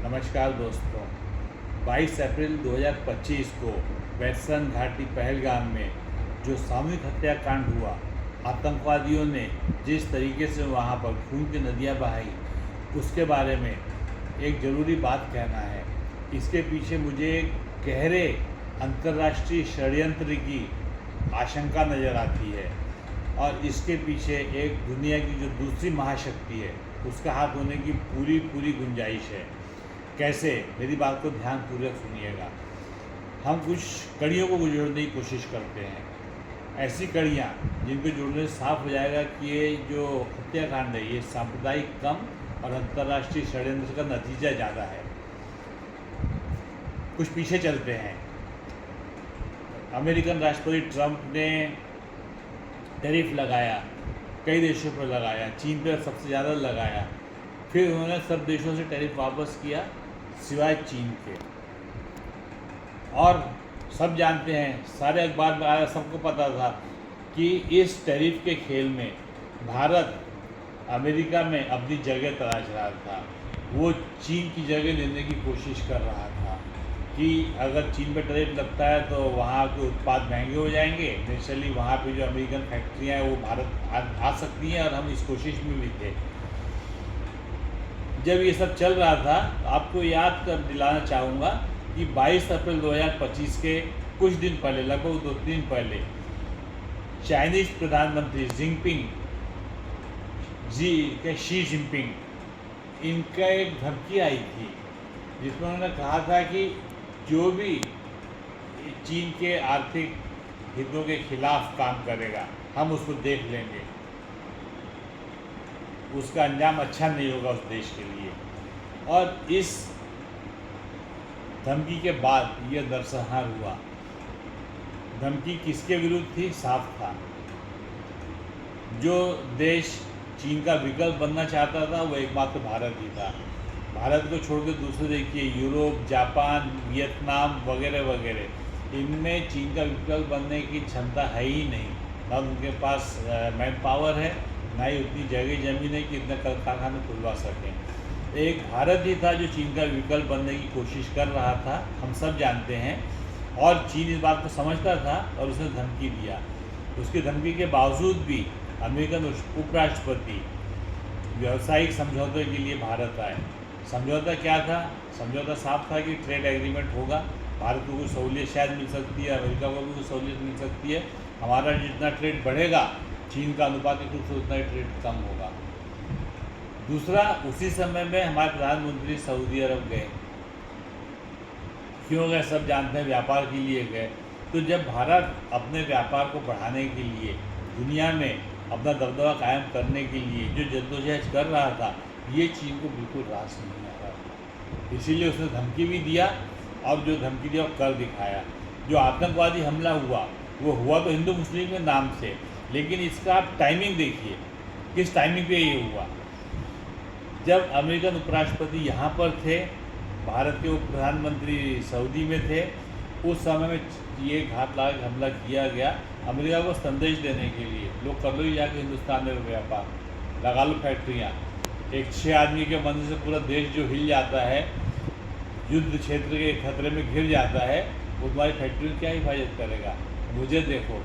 नमस्कार दोस्तों। 22 अप्रैल 2025 को वैतरन घाटी पहलगाम में जो सामूहिक हत्याकांड हुआ, आतंकवादियों ने जिस तरीके से वहाँ पर खून की नदियाँ बहाई, उसके बारे में एक ज़रूरी बात कहना है। इसके पीछे मुझे एक गहरे अंतर्राष्ट्रीय षड्यंत्र की आशंका नज़र आती है और इसके पीछे एक दुनिया की जो दूसरी महाशक्ति है उसका हाथ होने की पूरी गुंजाइश है। कैसे? मेरी बात को ध्यानपूर्वक सुनिएगा। हम कुछ कड़ियों को जोड़ने की कोशिश करते हैं, ऐसी कड़ियाँ जिनको जोड़ने से साफ हो जाएगा कि ये जो हत्याकांड है ये सांप्रदायिक कम और अंतर्राष्ट्रीय षड्यंत्र का नतीजा ज़्यादा है। कुछ पीछे चलते हैं। अमेरिकन राष्ट्रपति ट्रंप ने टैरिफ लगाया, कई देशों पर लगाया, चीन पर सबसे ज़्यादा लगाया, फिर उन्होंने सब देशों से टैरिफ वापस किया सिवाय चीन के। और सब जानते हैं, सारे अखबार में आया, सबको पता था कि इस टैरिफ के खेल में भारत अमेरिका में अपनी जगह तलाश रहा था। वो चीन की जगह लेने की कोशिश कर रहा था कि अगर चीन पर टैरिफ लगता है तो वहाँ के उत्पाद महंगे हो जाएंगे, नेचुरली वहाँ पे जो अमेरिकन फैक्ट्रियाँ हैं वो भारत आ सकती हैं, और हम इस कोशिश में भी थे। जब ये सब चल रहा था तो आपको याद कर दिलाना चाहूँगा कि 22 अप्रैल 2025 के कुछ दिन पहले, लगभग 2-3 दिन पहले, चाइनीज़ प्रधानमंत्री शी जिनपिंग, इनका एक धमकी आई थी जिसमें उन्होंने कहा था कि जो भी चीन के आर्थिक हितों के खिलाफ काम करेगा हम उसको देख लेंगे, उसका अंजाम अच्छा नहीं होगा उस देश के लिए। और इस धमकी के बाद यह नरसंहार हुआ। धमकी किसके विरुद्ध थी? साफ था, जो देश चीन का विकल्प बनना चाहता था वो एकमात्र भारत ही था। भारत को छोड़कर दूसरे देखिए, यूरोप, जापान, वियतनाम वगैरह वगैरह, इनमें चीन का विकल्प बनने की क्षमता है ही नहीं। ना उनके पास मैन पावर है, ना ही उतनी जगह जमीन है कि इतने कारखाने खुलवा सकें। एक भारत ही था जो चीन का विकल्प बनने की कोशिश कर रहा था, हम सब जानते हैं। और चीन इस बात को समझता था और उसने धमकी दिया। उसकी धमकी के बावजूद भी अमेरिकन उपराष्ट्रपति व्यावसायिक समझौते के लिए भारत आए। समझौता क्या था? समझौता साफ था कि ट्रेड एग्रीमेंट होगा, भारत को कुछ सहूलियत शायद मिल सकती है, अमेरिका को भी कुछ सहूलियत मिल सकती है। हमारा जितना ट्रेड बढ़ेगा चीन का अनुपातिक रूप से उतना ही ट्रेड कम होगा। दूसरा, उसी समय में हमारे प्रधानमंत्री सऊदी अरब गए। क्यों गए? सब जानते हैं, व्यापार के लिए गए। तो जब भारत अपने व्यापार को बढ़ाने के लिए, दुनिया में अपना दबदबा कायम करने के लिए जो जद्दोजहद कर रहा था, ये चीन को बिल्कुल रास नहीं आ रहा था। इसीलिए उसने धमकी भी दिया, और जो धमकी दिया वो कर दिखाया। जो आतंकवादी हमला हुआ वो हुआ तो हिंदू मुस्लिम के नाम से, लेकिन इसका आप टाइमिंग देखिए, किस टाइमिंग पे ये हुआ। जब अमेरिकन उपराष्ट्रपति यहाँ पर थे, भारत के उप प्रधानमंत्री सऊदी में थे, उस समय में ये घात लायक हमला किया गया अमेरिका को संदेश देने के लिए, लोग कर लो ही जाके हिंदुस्तान में व्यापार, लगा लो फैक्ट्रियाँ। एक 6 आदमी के बनने से पूरा देश जो हिल जाता है, युद्ध क्षेत्र के खतरे में घिर जाता है, वो तुम्हारी फैक्ट्री क्या हिफाजत करेगा? मुझे देखो,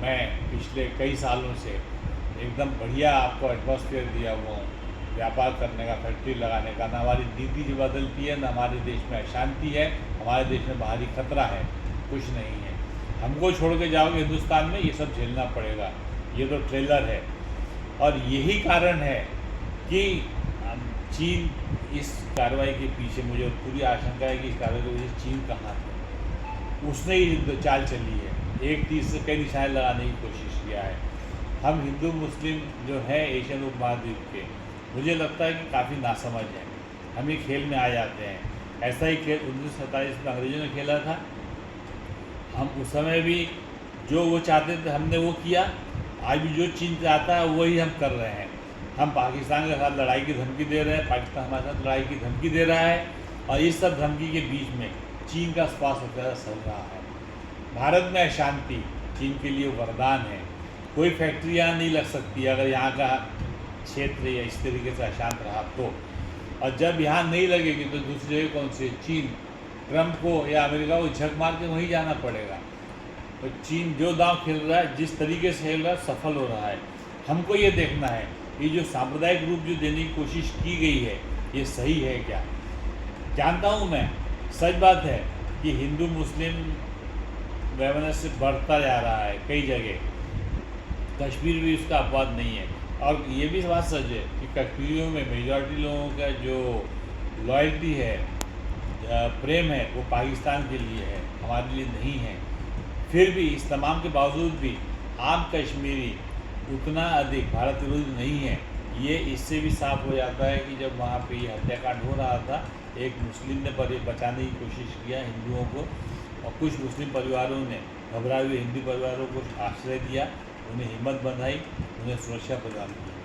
मैं पिछले कई सालों से एकदम बढ़िया आपको एटमॉस्फेयर दिया हुआ हूँ व्यापार करने का, फैक्ट्री लगाने का। ना हमारी नीति जो बदलती है, ना हमारे देश में अशांति है, हमारे देश में बाहरी खतरा है, कुछ नहीं है। हमको छोड़ के जाओगे हिंदुस्तान में, ये सब झेलना पड़ेगा। ये तो ट्रेलर है। और यही कारण है कि चीन इस कार्रवाई के पीछे, मुझे पूरी आशंका है कि इस कार्रवाई के पीछे चीन का हाथ है। उसने ही चाल चली है, एक तीर से कई निशाने लगाने की कोशिश किया है। हम हिंदू मुस्लिम जो है एशियन उपमहाद्वीप के, मुझे लगता है कि काफ़ी नासमझ है, हम ये खेल में आ जाते हैं। ऐसा ही खेल 1947 में अंग्रेज़ों ने खेला था। हम उस समय भी जो वो चाहते थे हमने वो किया, आज भी जो चीन चाहता है वही हम कर रहे हैं। हम पाकिस्तान के साथ लड़ाई की धमकी दे रहे हैं, पाकिस्तान हमारे साथ लड़ाई की धमकी दे रहा है, और इस सब धमकी के बीच में चीन का स्वास्थ्य सबसे ज़्यादा चल रहा है। भारत में अशांति चीन के लिए वरदान है। कोई फैक्ट्री यहाँ नहीं लग सकती अगर यहाँ का क्षेत्र या इस तरीके से अशांत रहा तो। और जब यहाँ नहीं लगेगी तो दूसरी जगह कौन सी है? चीन। ट्रंप को या अमेरिका को झक मार के वहीं जाना पड़ेगा। तो चीन जो दांव खेल रहा है, जिस तरीके से खेल रहा है, सफल हो रहा है। हमको ये देखना है ये जो सांप्रदायिक रूप जो देने की कोशिश की गई है, ये सही है क्या? जानता हूँ मैं, सच बात है कि हिंदू मुस्लिम वैमनस्य बढ़ता जा रहा है कई जगह। कश्मीर भी उसका अपवाद नहीं है। और ये भी बात सच है कि कश्मीरियों में मेजॉरिटी लोगों का जो लॉयल्टी है, प्रेम है, वो पाकिस्तान के लिए है, हमारे लिए नहीं है। फिर भी इस तमाम के बावजूद भी आम कश्मीरी उतना अधिक भारत विरोधी नहीं है। ये इससे भी साफ हो जाता है कि जब वहाँ पे ये हत्याकांड हो रहा था, एक मुस्लिम ने बचाने की कोशिश किया हिंदुओं को, और कुछ मुस्लिम परिवारों ने घबराए हुए हिंदू परिवारों को आश्रय दिया, उन्हें हिम्मत बंधाई, उन्हें सुरक्षा प्रदान की।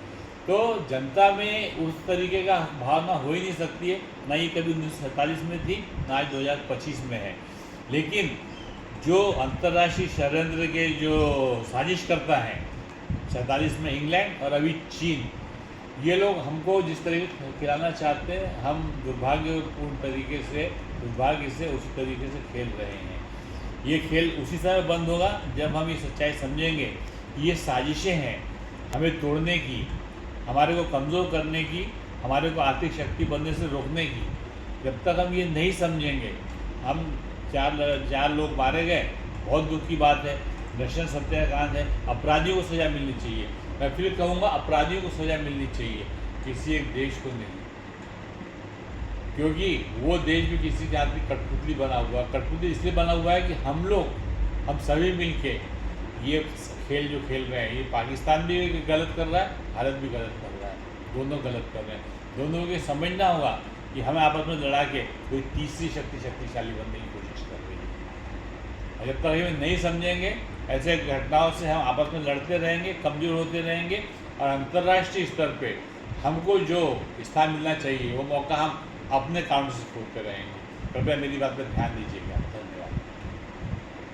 तो जनता में उस तरीके का भावना हो ही नहीं सकती है, ना ये कभी 1947 में थी, ना आज 2025 में है। लेकिन जो अंतर्राष्ट्रीय षड्यंत्र के जो साजिश करता है, 47 में इंग्लैंड और अभी चीन, ये लोग हमको जिस तरीके से खिलाना चाहते हैं, हम दुर्भाग्यपूर्ण तरीके से, दुर्भाग्य से उसी तरीके से खेल रहे हैं। ये खेल उसी समय बंद होगा जब हम ये सच्चाई समझेंगे कि ये साजिशें हैं हमें तोड़ने की, हमारे को कमज़ोर करने की, हमारे को आर्थिक शक्ति बनने से रोकने की। जब तक हम ये नहीं समझेंगे, हम चार लोग मारे गए, बहुत दुख की बात है, नक्सल सत्याकांड है, अपराधियों को सज़ा मिलनी चाहिए। मैं फिर कहूँगा, अपराधियों को सज़ा मिलनी चाहिए, किसी एक देश को नहीं, क्योंकि वो देश भी किसी के हाथ में कठपुतली बना हुआ है। कठपुतली इसलिए बना हुआ है कि हम सभी मिलके ये खेल जो खेल रहे हैं, ये पाकिस्तान भी गलत कर रहा है, भारत भी गलत कर रहा है, दोनों गलत कर रहे हैं। दोनों को समझना होगा कि हमें आपस में लड़ा के कोई तीसरी शक्तिशाली बनने की कोशिश कर रही है। और जब तक हमें नहीं समझेंगे, ऐसे घटनाओं से हम आपस में लड़ते रहेंगे, कमज़ोर होते रहेंगे, और अंतर्राष्ट्रीय स्तर पे हमको जो स्थान मिलना चाहिए, वो मौका हम अपने काउंटर से खोते रहेंगे। कृपया मेरी बात पर ध्यान दीजिएगा।